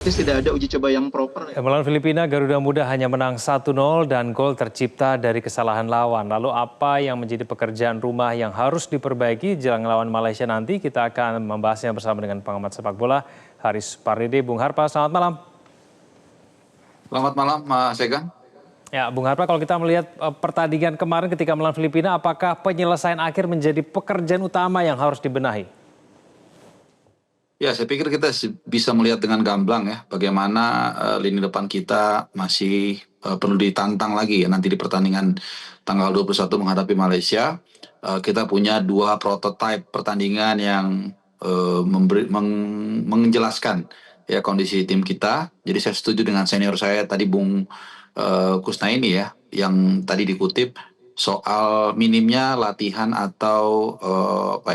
Tidak ada uji coba yang proper ya. Melawan Filipina, Garuda Muda hanya menang 1-0 dan gol tercipta dari kesalahan lawan. Lalu apa yang menjadi pekerjaan rumah yang harus diperbaiki jelang lawan Malaysia nanti? Kita akan membahasnya bersama dengan pengamat sepak bola Haris Pardede. Bung Harpa, selamat malam. Selamat malam, Mas Egan. Ya, Bung Harpa, kalau kita melihat pertandingan kemarin ketika melawan Filipina, apakah penyelesaian akhir menjadi pekerjaan utama yang harus dibenahi? Ya, saya pikir kita bisa melihat dengan gamblang ya bagaimana lini depan kita masih perlu ditantang lagi ya nanti di pertandingan tanggal 21 menghadapi Malaysia. Kita punya dua prototipe pertandingan yang menjelaskan ya kondisi tim kita. Jadi saya setuju dengan senior saya tadi Bung Kusnaini ya yang tadi dikutip soal minimnya latihan atau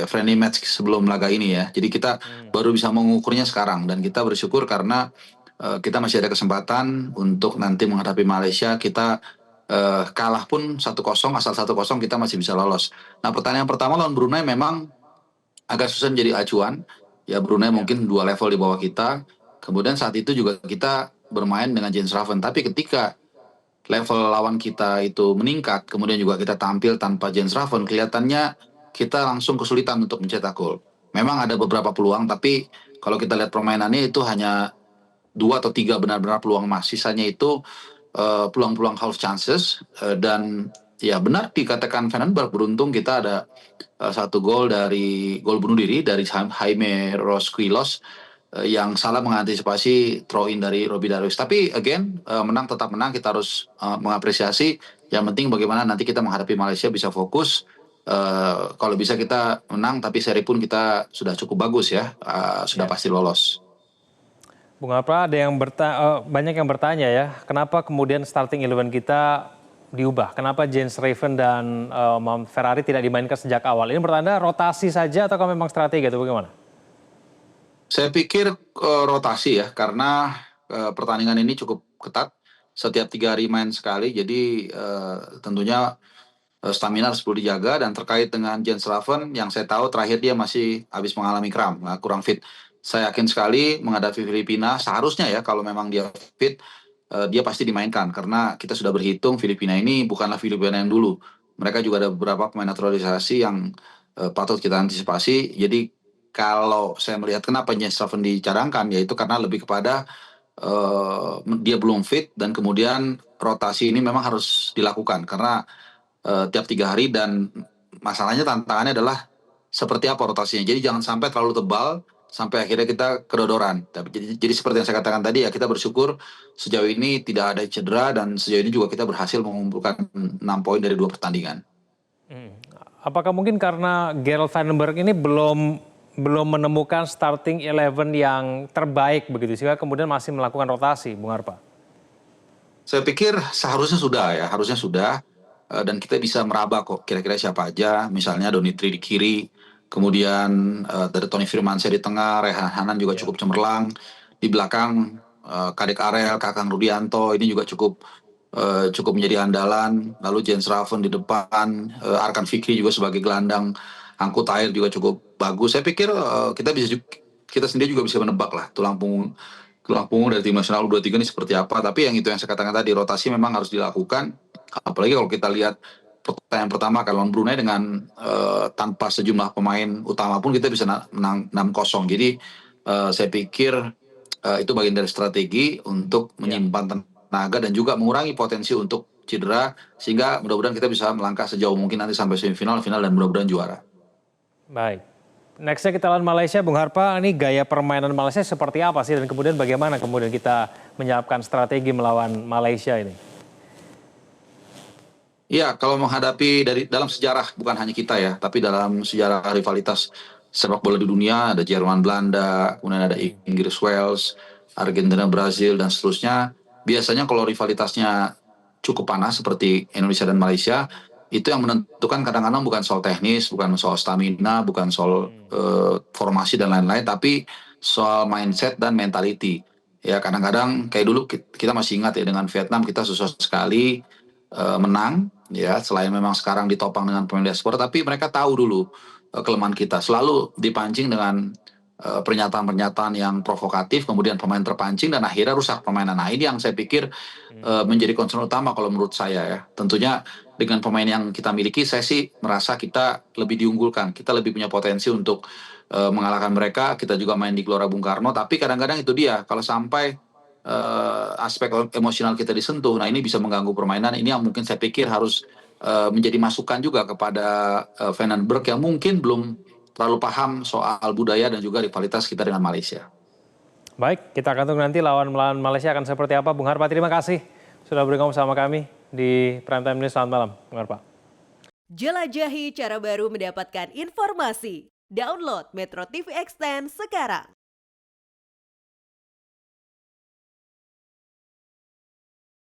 friendly match sebelum laga ini ya. Jadi kita baru bisa mengukurnya sekarang dan kita bersyukur karena kita masih ada kesempatan untuk nanti menghadapi Malaysia. Kita kalah pun 1-0, asal 1-0 kita masih bisa lolos. Nah, pertandingan pertama lawan Brunei memang agak susah menjadi acuan. Ya, Brunei mungkin 2 level di bawah kita. Kemudian saat itu juga kita bermain dengan Jens Raven. Tapi ketika level lawan kita itu meningkat, kemudian juga kita tampil tanpa Jens Raven, kelihatannya kita langsung kesulitan untuk mencetak gol. Memang ada beberapa peluang, tapi kalau kita lihat permainannya itu hanya 2 atau 3 benar-benar peluang emas. Sisanya itu peluang-peluang half chances dan ya benar dikatakan Vandenberg, beruntung kita ada satu gol bunuh diri dari Jaime Rosquilos yang salah mengantisipasi throw in dari Robbie Darwish. Tapi again menang tetap menang, kita harus mengapresiasi. Yang penting bagaimana nanti kita menghadapi Malaysia bisa fokus. Kalau bisa kita menang, tapi seri pun kita sudah cukup bagus ya, sudah pasti lolos. Bung Harpa, ada yang banyak yang bertanya ya, kenapa kemudian starting 11 kita diubah? Kenapa Jens Raven dan Ferrari tidak dimainkan sejak awal? Ini bertanda rotasi saja atau memang strategi atau bagaimana? Saya pikir rotasi ya, karena pertandingan ini cukup ketat. Setiap 3 hari main sekali, jadi tentunya stamina harus perlu dijaga. Dan terkait dengan Jens Raven, yang saya tahu terakhir dia masih habis mengalami kram, kurang fit. Saya yakin sekali menghadapi Filipina, seharusnya ya kalau memang dia fit, dia pasti dimainkan. Karena kita sudah berhitung Filipina ini bukanlah Filipina yang dulu. Mereka juga ada beberapa pemain naturalisasi yang patut kita antisipasi. Jadi kalau saya melihat kenapa Jens Raven dicadangkan, yaitu karena lebih kepada dia belum fit dan kemudian rotasi ini memang harus dilakukan karena tiap 3 hari dan masalahnya tantangannya adalah seperti apa rotasinya. Jadi jangan sampai terlalu tebal sampai akhirnya kita kedodoran. Jadi seperti yang saya katakan tadi ya, kita bersyukur sejauh ini tidak ada cedera dan sejauh ini juga kita berhasil mengumpulkan 6 poin dari 2 pertandingan. Apakah mungkin karena Gerald Vandenberg ini belum menemukan starting 11 yang terbaik begitu sehingga kemudian masih melakukan rotasi, Bung Harpa? Saya pikir seharusnya sudah ya, harusnya sudah. Dan kita bisa meraba kok kira-kira siapa aja, misalnya Donitri di kiri, kemudian dari Tony Firmansyah di tengah, Rehan Hanan juga cukup cemerlang, di belakang Kadek Arel, Kakang Rudianto ini juga cukup menjadi andalan, lalu Jens Raven di depan, Arkan Fikri juga sebagai gelandang, angkut air juga cukup bagus. Saya pikir kita sendiri juga bisa menebak lah tulang punggung dari tim nasional U23 ini seperti apa. Tapi yang itu yang saya katakan tadi, rotasi memang harus dilakukan. Apalagi kalau kita lihat pertandingan pertama lawan Brunei dengan tanpa sejumlah pemain utama pun kita bisa menang 6-0. Jadi saya pikir itu bagian dari strategi untuk menyimpan tenaga dan juga mengurangi potensi untuk cedera, sehingga mudah-mudahan kita bisa melangkah sejauh mungkin nanti sampai semifinal, final, dan mudah-mudahan juara. Baik. Nextnya kita lawan Malaysia, Bung Harpa, ini gaya permainan Malaysia seperti apa sih dan kemudian bagaimana kemudian kita menyiapkan strategi melawan Malaysia ini? Ya, kalau menghadapi dalam sejarah, bukan hanya kita ya, tapi dalam sejarah rivalitas sepak bola di dunia, ada Jerman, Belanda, kemudian ada Inggris, Wales, Argentina, Brazil, dan seterusnya. Biasanya kalau rivalitasnya cukup panas seperti Indonesia dan Malaysia, itu yang menentukan kadang-kadang bukan soal teknis, bukan soal stamina, bukan soal formasi dan lain-lain, tapi soal mindset dan mentality. Ya, kadang-kadang kayak dulu kita masih ingat ya, dengan Vietnam kita susah sekali menang ya, selain memang sekarang ditopang dengan pemain diaspora, tapi mereka tahu dulu kelemahan kita, selalu dipancing dengan pernyataan-pernyataan yang provokatif, kemudian pemain terpancing dan akhirnya rusak permainan. Nah ini yang saya pikir menjadi concern utama kalau menurut saya ya. Tentunya dengan pemain yang kita miliki, saya sih merasa kita lebih diunggulkan, kita lebih punya potensi untuk mengalahkan mereka. Kita juga main di Gelora Bung Karno, tapi kadang-kadang itu dia, kalau sampai aspek emosional kita disentuh, nah ini bisa mengganggu permainan. Ini yang mungkin saya pikir harus menjadi masukan juga kepada Vandenberg yang mungkin belum terlalu paham soal budaya dan juga rivalitas kita dengan Malaysia. Baik, kita akan tunggu nanti lawan Malaysia akan seperti apa. Bung Harpa, terima kasih sudah bergabung sama kami di Prime Time News. Selamat malam, Bung Harpa. Jelajahi cara baru mendapatkan informasi. Download Metro TV Extend sekarang.